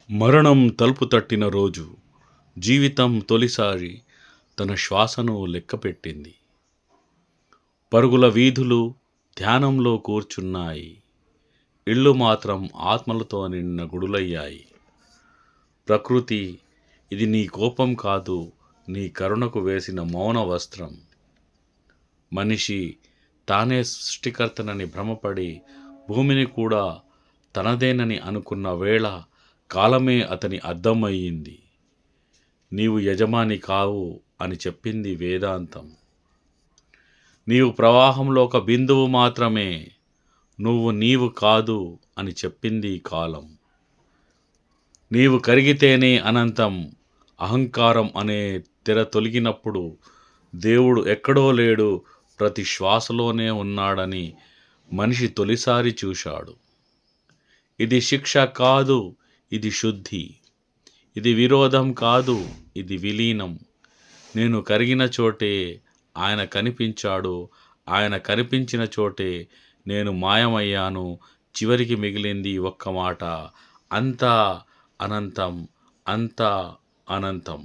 మరణం తలుపు తట్టిన రోజు జీవితం తొలిసారి తన శ్వాసను లెక్కపెట్టింది. పరుగుల వీధులు ధ్యానంలో కూర్చున్నాయి. ఇళ్ళు మాత్రం ఆత్మలతో నిండిన గుడులయ్యాయి. ప్రకృతి, ఇది నీ కోపం కాదు, నీ కరుణకు వేసిన మౌన వస్త్రం. మనిషి తానే సృష్టికర్తనని భ్రమపడి భూమిని కూడా తనదేనని అనుకున్న వేళ కాలమే అతని అద్దమయ్యింది. నీవు యజమాని కావు అని చెప్పింది వేదాంతం. నీవు ప్రవాహంలో ఒక బిందువు మాత్రమే, నీవు కాదు అని చెప్పింది కాలం. నీవు కరిగితేనే అనంతం. అహంకారం అనే తెర తొలగినప్పుడు దేవుడు ఎక్కడో లేడు, ప్రతి శ్వాసలోనే ఉన్నాడని మనిషి తొలిసారి చూశాడు. ఇది శిక్ష కాదు, ఇది శుద్ధి. ఇది విరోధం కాదు, ఇది విలీనం. నేను కరిగిన చోటే ఆయన కనిపించాడు, ఆయన కనిపించిన చోటే నేను మాయమయ్యాను. చివరికి మిగిలింది ఒక్క మాట, అంతా అనంతం, అంతా అనంతం.